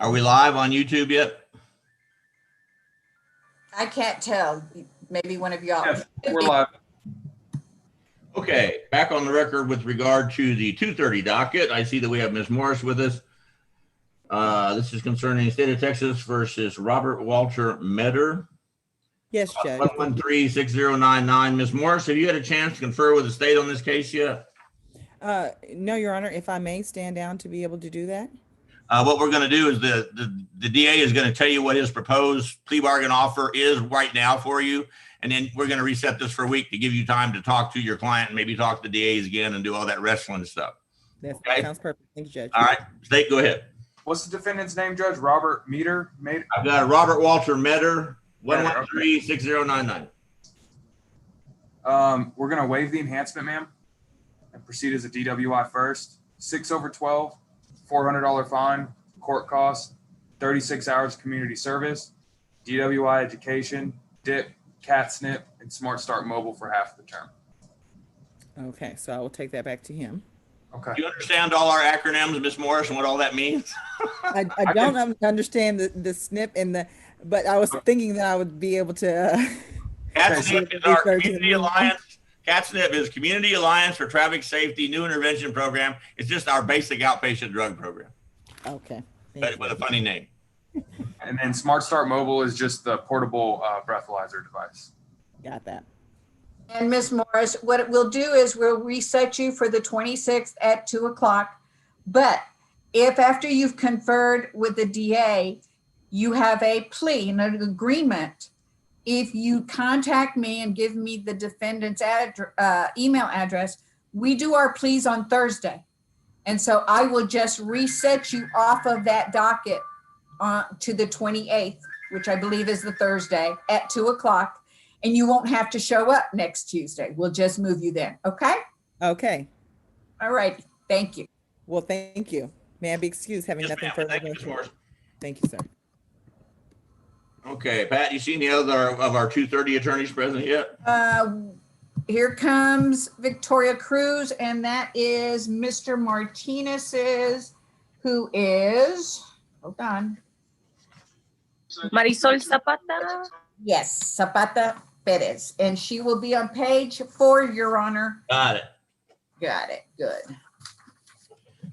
Are we live on YouTube yet? I can't tell. Maybe one of y'all. Yes, we're live. Okay, back on the record with regard to the 2:30 docket. I see that we have Ms. Morris with us. This is concerning the state of Texas versus Robert Walter Metter. Yes, Judge. 113-6099. Ms. Morris, have you had a chance to confer with the state on this case yet? No, Your Honor, if I may stand down to be able to do that. What we're going to do is the DA is going to tell you what his proposed plea bargain offer is right now for you. And then we're going to reset this for a week to give you time to talk to your client and maybe talk to the DAs again and do all that wrestling stuff. That Okay. sounds perfect. Thank you, Judge. All right, state, go ahead. What's the defendant's name, Judge? Robert Meter? I've got Robert Walter Metter, 113-6099. We're going to waive the enhancement, ma'am, and proceed as a DWI first. 6/12, $400 fine, court cost, 36 hours community service, DWI education, DIP, cat snip, and Smart Start Mobile for half the term. Okay, so I will take that back to him. Okay. Do you understand all our acronyms, Ms. Morris, and what all that means? I don't understand the SNP and but I was thinking that I would be able to. CATSNP is our community alliance. CATSNP is Community Alliance for Traffic Safety New Intervention Program. It's just our basic outpatient drug program, Okay. but with a funny name. And then Smart Start Mobile is just the portable breathalyzer device. Got that. And Ms. Morris, what we'll do is we'll reset you for the 26th at 2 o'clock. But if after you've conferred with the DA, you have a plea and an agreement, if you contact me and give me the defendant's email address, we do our pleas on Thursday. And so I will just reset you off of that docket to the 28th, which I believe is the Thursday at 2 o'clock. And you won't have to show up next Tuesday. We'll just move you then. Okay? Okay. All right. Thank you. Well, thank you. May I be excused having Yes, nothing ma'am. further? Thank you, Ms. Morris. Thank you, sir. Okay, Pat, you see any other of our 2:30 attorneys present yet? Here comes Victoria Cruz, and that is Mr. Martinez's, who is, hold on. Marisol Zapata. Yes, Zapata Perez, and she will be on page 4, Your Honor. Got it. Got it. Good.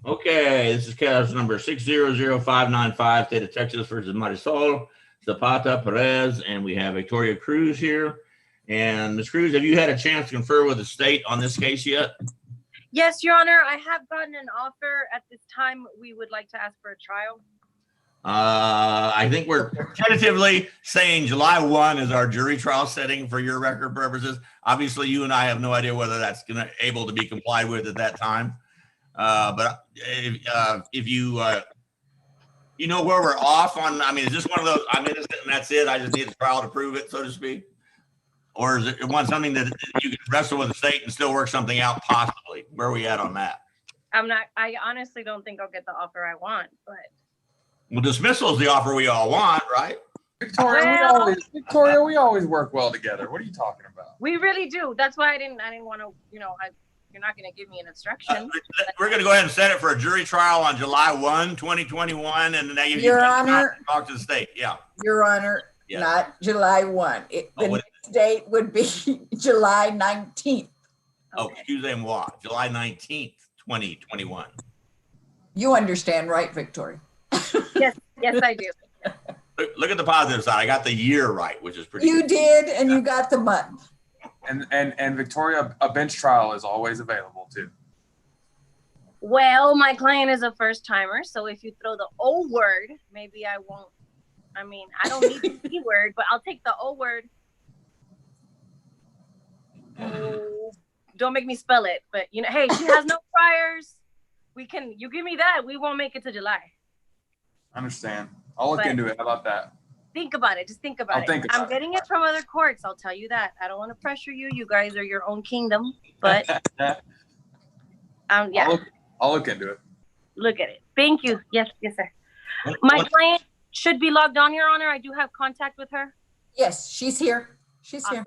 Okay, this is case number 600595, State of Texas versus Marisol Zapata Perez, and we have Victoria Cruz here. And Ms. Cruz, have you had a chance to confer with the state on this case yet? Yes, Your Honor, I have gotten an offer. At this time, we would like to ask for a trial. I think we're tentatively saying July 1 is our jury trial setting for your record purposes. Obviously, you and I have no idea whether that's able to be complied with at that time. But if you you know where we're off on, I mean, is this one of those, I'm innocent and that's it, I just need a trial to prove it, so to speak? Or is it something that you can wrestle with the state and still work something out possibly? Where are we at on that? I honestly don't think I'll get the offer I want, but. Well, dismissal is the offer we all want, right? Victoria, we always work well together. What are you talking about? We really do. That's why I didn't want to, you're not going to give me an instruction. We're going to go ahead and set it for a jury trial on July 1, 2021, and then that gives you Your time Honor. to talk to the state. Yeah. Your Honor, Yeah. not July 1. The next date would be July 19th. Oh, excusez-moi, July 19th, 2021. You understand, right, Victoria? Yes, I do. Look at the positive side. I got the year right, which is pretty You good. did, and you got the month. And Victoria, a bench trial is always available too. Well, my client is a first timer, so if you throw the O word, maybe I won't. I mean, I don't need the C word, but I'll take the O word. Oh, don't make me spell it, but hey, she has no priors. You give me that, we won't make it to July. I understand. I'll look into it. How about that? Think about it. Just think about it. I'm getting it from other courts. I'll tell you that. I don't want to pressure you. You guys are your own kingdom, but yeah. I'll look into it. Look at it. Thank you. Yes, sir. My client should be logged on, Your Honor. I do have contact with her. Yes, she's here. She's Awesome. here.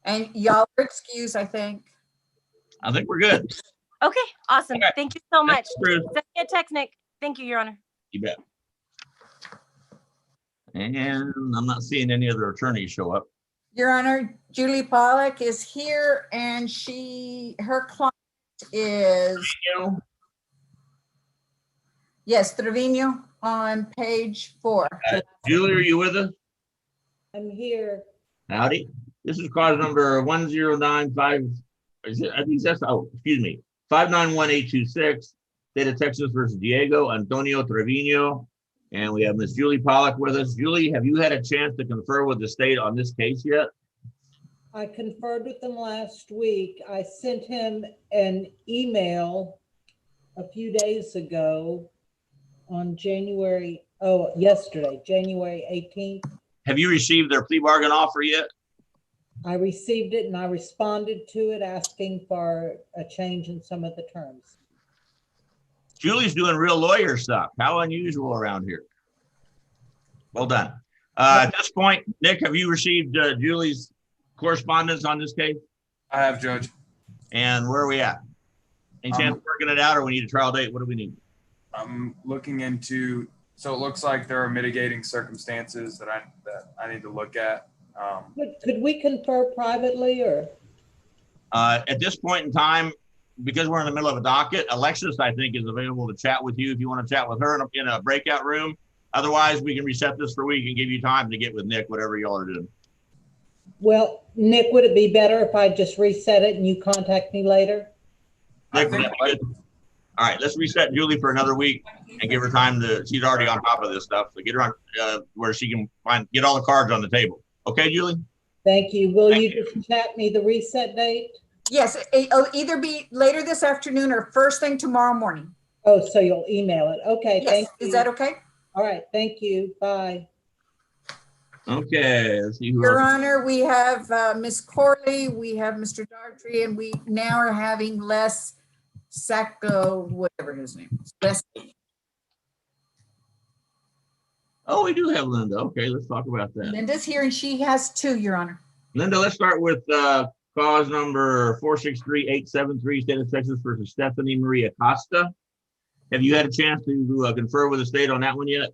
And y'all are excused, I think. I think we're good. Okay, awesome. Okay. Thank you so much. Thanks, Bruce. Send me a text, Nick. Thank you, Your Honor. You bet. And I'm not seeing any other attorneys show up. Your Honor, Julie Pollock is here and her client is, yes, Trevino on page 4. Julie, are you with us? I'm here. Howdy. This is cause number 1095. Is it? I think that's, oh, excuse me. 591826, State of Texas versus Diego Antonio Trevino. And we have Miss Julie Pollock with us. Julie, have you had a chance to confer with the state on this case yet? I conferred with him last week. I sent him an email a few days ago on yesterday, January 18th. Have you received their plea bargain offer yet? I received it and I responded to it asking for a change in some of the terms. Julie's doing real lawyer stuff. How unusual around here. Well done. At this point, Nick, have you received Julie's correspondence on this case? I have, Judge. And where are we at? Any chance of working it out, or we need a trial date? What do we need? I'm looking into, so it looks like there are mitigating circumstances that I need to look at. Could we confer privately or? At this point in time, because we're in the middle of a docket, Alexis, I think, is available to chat with you if you want to chat with her in a breakout room. Otherwise, we can reset this for a week and give you time to get with Nick, whatever y'all are doing. Well, Nick, would it be better if I just reset it and you contact me later? Nick, all right, let's reset Julie for another week and give her time she's already on top of this stuff. So get her on where she can get all the cards on the table. Okay, Julie? Thank you. Will Thank you just chat me the reset date? yes, it'll either be later this afternoon or first thing tomorrow morning. Oh, so you'll email it. Okay, Yes, thank you. is that okay? All right, thank you. Bye. Okay, let's see who Your else. Honor, we have Ms. Corley, we have Mr. Dartry, and we now are having Les Sacco, whatever his name is. Les. Oh, we do have Linda. Okay, let's talk about that. Linda's here and she has 2, Your Honor. Linda, let's start with cause number 463873, State of Texas versus Stephanie Marie Acosta. Have you had a chance to confer with the state on that one yet?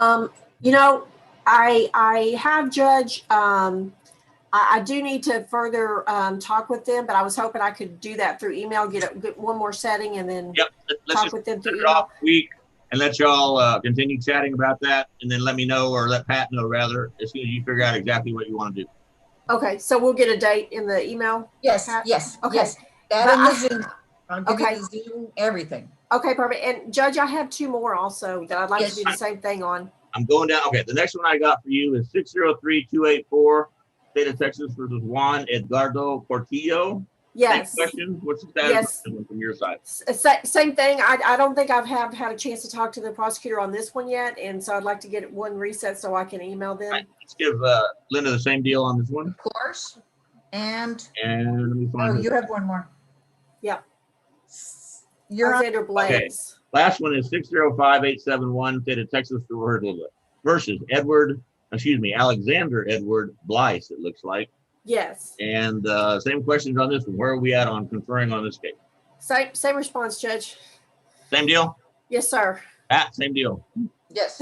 You know, I have, Judge. I do need to further talk with them, but I was hoping I could do that through email, get one more setting and then Yep. Let's talk just with them set through it email. off a week and let y'all continue chatting about that, and then let me know, or let Pat know rather, as soon as you figure out exactly what you want to do. Okay, so we'll get a date in the email. Yes, Pat? yes, Okay. yes. That But and the Zoom. I'll give Okay. you the Zoom, everything. Okay, perfect. And Judge, I have 2 more also that I'd like Yes. to do the same thing on. I'm going down. Okay, the next one I got for you is 603284, State of Texas versus Juan Edgardo Portillo. Yes. Same question. What's the status Yes. of this one from your side? Same thing. I don't think I've had a chance to talk to the prosecutor on this one yet, and so I'd like to get one reset so I can email them. All right, let's give Linda the same deal on this one. Of course. And, And let me find her. you have one more. Yep. You're on. Alexander Blades. Last one is 605871, State of Texas versus Alexander Edward Blythe, it looks like. Yes. And same questions on this one. Where are we at on conferring on this case? Same response, Judge. Same deal? Yes, sir. Pat, same deal. Yes.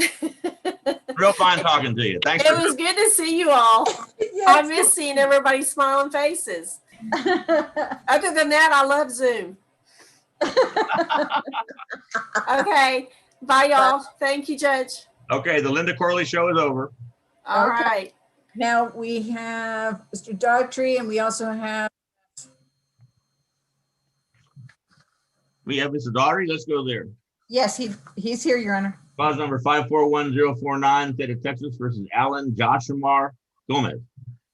Real fine talking to you. Thanks. It was good to see you all. I Yes. miss seeing everybody's smiling faces. Other than that, I love Zoom. Okay. Bye, y'all. Thank you, Judge. Okay, the Linda Corley show is over. All Okay. right. Now we have Mr. Dartry and we also have, We have Mr. Daugherty. Let's go there. yes, he's here, Your Honor. Clause number 541049, State of Texas versus Alan Joshimar Gomez.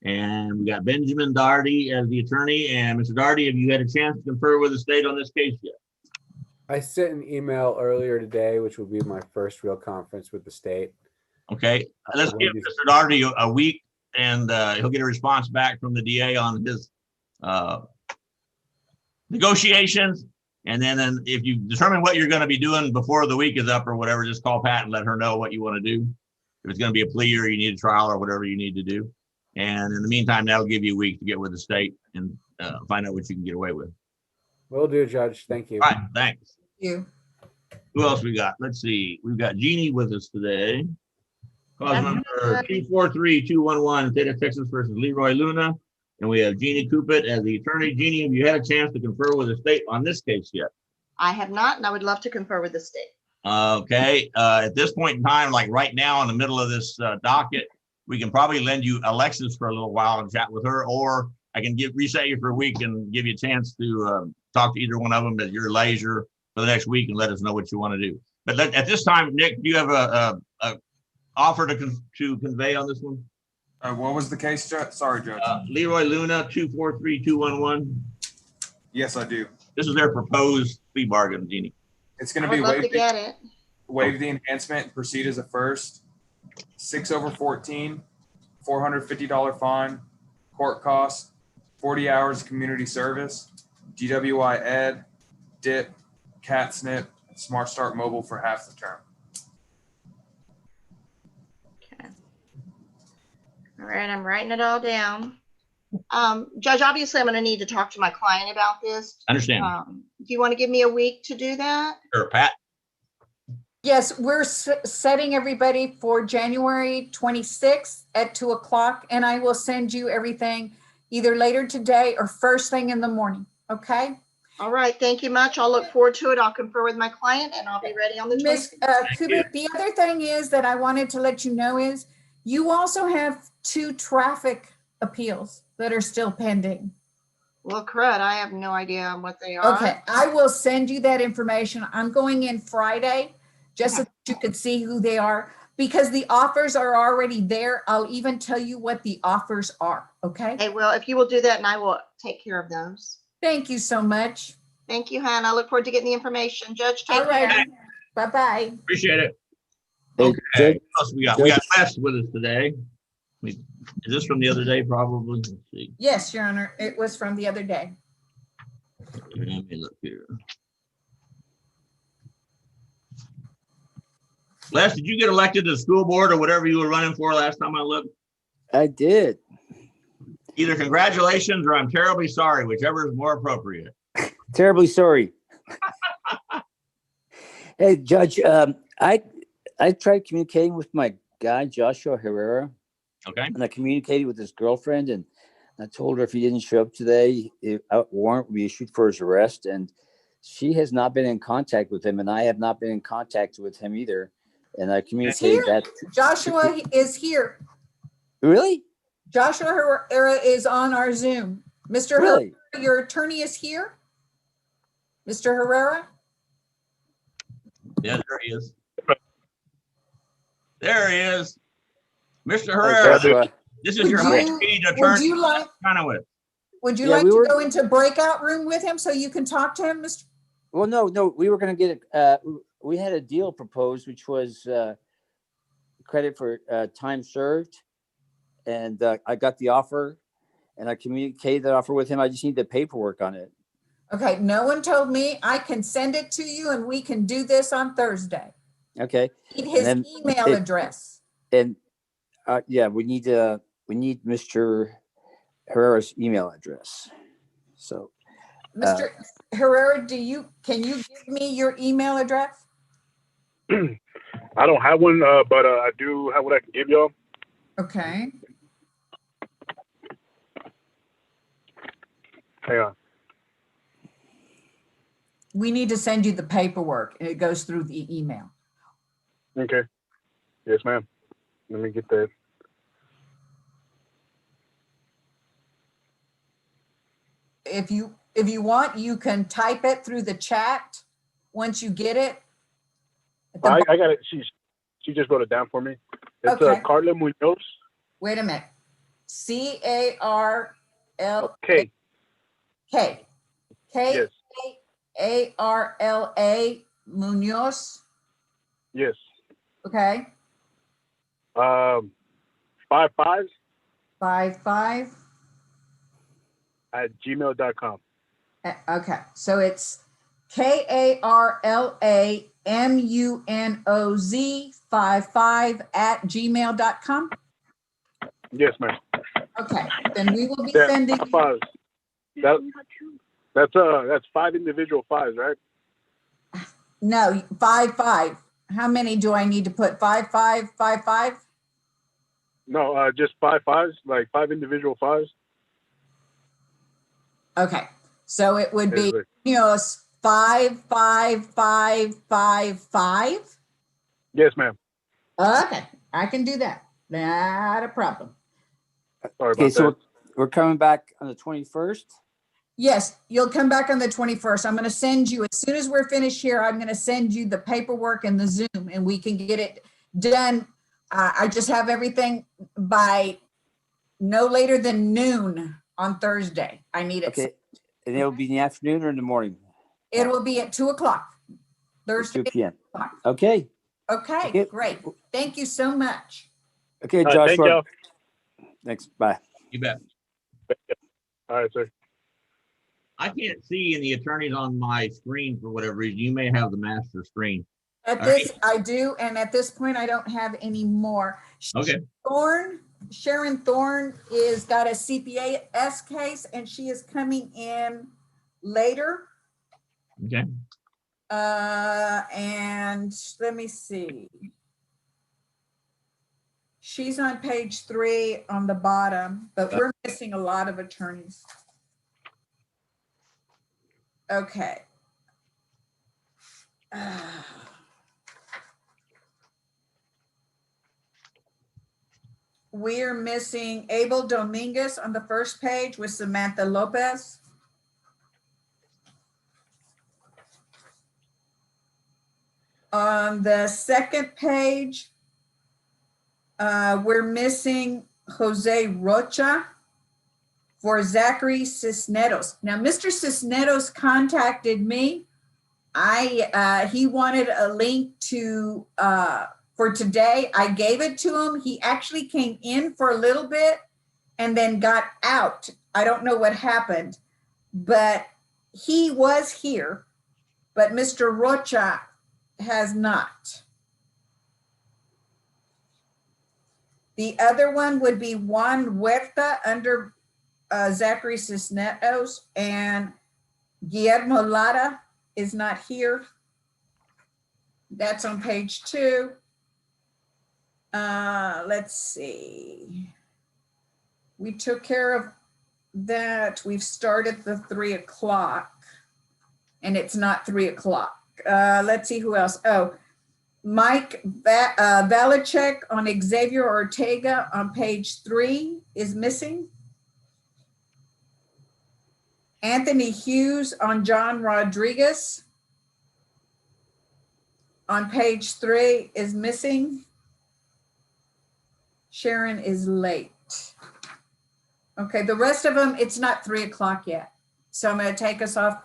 And we got Benjamin Daugherty as the attorney. And Mr. Daugherty, have you had a chance to confer with the state on this case yet? I sent an email earlier today, which will be my first real conference with the state. Okay, let's give Mr. Daugherty a week, and he'll get a response back from the DA on his negotiations. And then if you determine what you're going to be doing before the week is up or whatever, just call Pat and let her know what you want to do. If it's going to be a plea or you need a trial or whatever you need to do. And in the meantime, that'll give you a week to get with the state and find out what you can get away with. Will do, Judge. Thank you. All right, thanks. You. Who else we got? Let's see. We've got Jeannie with us today. Cause number 243211, State of Texas versus Leroy Luna. And we have Jeannie Coopit as the attorney. Jeannie, have you had a chance to confer with the state on this case yet? I have not, and I would love to confer with the state. Okay. At this point in time, like right now in the middle of this docket, we can probably lend you Alexis for a little while and chat with her, or I can reset you for a week and give you a chance to talk to either one of them at your leisure for the next week and let us know what you want to do. But at this time, Nick, do you have a offer to convey on this one? What was the case, Judge? Sorry, Judge. Leroy Luna, 243211. Yes, I do. This is their proposed plea bargain, Jeannie. It's going I to would be love to waived. get it. Waive the enhancement, proceed as a first. 6/14, $450 fine, court costs, 40 hours community service, DWI ed, DIP, cat snip, Smart Start Mobile for half the term. Okay. All right, I'm writing it all down. Judge, obviously I'm going to need to talk to my client about this. Understand. Do you want to give me a week to do that? Sure, Pat. Yes, we're setting everybody for January 26th at 2 o'clock, and I will send you everything either later today or first thing in the morning. Okay? All right, thank you much. I'll look forward to it. I'll confer with my client and I'll be ready on the 26th. Ms. Kubik, the other thing is that I wanted to let you know is you also have 2 traffic appeals that are still pending. Well, crud, I have no idea what they are. Okay, I will send you that information. I'm going in Friday just so that you could see who they are because the offers are already there. I'll even tell you what the offers are, okay? Hey, well, if you will do that and I will take care of those. Thank you so much. Thank you, Hannah. I look forward to getting the information. Judge, take All right. care. Bye-bye. Appreciate it. Hey, Okay. Judge- What else we got? We got Les with us today. Is this from the other day? Probably. Let's see. Yes, Your Honor, it was from the other day. Let me look here. Les, did you get elected to the school board or whatever you were running for last time I looked? I did. Either congratulations or I'm terribly sorry, whichever is more appropriate. Terribly sorry. Hey, Judge, I tried communicating with my guy, Joshua Herrera, Okay. and I communicated with his girlfriend, and I told her if he didn't show up today, a warrant would be issued for his arrest. And she has not been in contact with him, and I have not been in contact with him either. And I communicated that. Joshua is here. Really? Joshua Herrera is on our Zoom. Mr. Really? Herrera, your attorney is here? Mr. Herrera? Yeah, there he is. There he is. Mr. Hey, Herrera, Joshua. this is your Would you- high-speed Would attorney. you like, Conowitz. would you Yeah, like we to were- go into breakout room with him so you can talk to him, Mr.? Well, no, we were going to get, we had a deal proposed, which was credit for time served. And I got the offer and I communicated that offer with him. I just need the paperwork on it. Okay, no one told me. I can send it to you and we can do this on Thursday. Okay. Need his And then- email address. And yeah, we need Mr. Herrera's email address. So Mr. Herrera, can you give me your email address? I don't have one, but I do have what I can give y'all. Okay. Hang on. We need to send you the paperwork and it goes through the email. Okay. Yes, ma'am. Let me get that. If you want, you can type it through the chat once you get it. At the I got it. She just wrote it down for me. It's Okay. Carla Munoz. Wait a minute. C-A-R-L. K. K. Yes. K-A-R-L-A Munoz. Yes. Okay. 55 55. @gmail.com. Okay. So it's KARLAMUNOZ 55 @gmail.com. Yes, ma'am. Okay. Then we will be Yeah, sending. fives. That's 5 individual fives, right? No, 5. How many do I need to put? 5, 5, 5, 5? No, just 5 fives, like 5 individual fives. Okay, so it would be, Is it- 5, 5, 5, 5, 5. Yes, ma'am. Okay, I can do that. Not a problem. Sorry Okay, about so that. we're coming back on the 21st. Yes, you'll come back on the 21st. I'm going to send you, as soon as we're finished here, I'm going to send you the paperwork and the Zoom and we can get it done. I just have everything by no later than noon on Thursday. I need it. Okay, and it'll be in the afternoon or in the morning. It will be at 2 o'clock. At Thursday. 2 p.m. 2 o'clock. Okay. Okay, Okay. great. Thank you so much. Okay, All right, Joshua. thank y'all. Thanks. Bye. You bet. All right, sir. I can't see any attorneys on my screen for whatever reason. You may have the master screen. At All this, I do, and at this point, I don't have any more. Okay. Sharon Thorne is got a CPAS case, and she is coming in later. Okay. And let me see. She's on page 3 on the bottom, but we're missing a lot of attorneys. Okay. We're missing Abel Dominguez on the first page with Samantha Lopez. On the second page, we're missing Jose Rocha for Zachary Cisneros. Now, Mr. Cisneros contacted me. He wanted a link to for today. I gave it to him. He actually came in for a little bit and then got out. I don't know what happened, but he was here, but Mr. Rocha has not. The other one would be Juan Huerta under Zachary Cisneros, and Guillermo Lara is not here. That's on page 2. Let's see. We took care of that. We've started the 3 o'clock, and it's not 3 o'clock. Let's see who else. Oh, Mike Valachek on Xavier Ortega on page 3 is missing. Anthony Hughes on John Rodriguez on page 3 is missing. Sharon is late. Okay, the rest of them, it's not 3 o'clock yet. So I'm going to take us off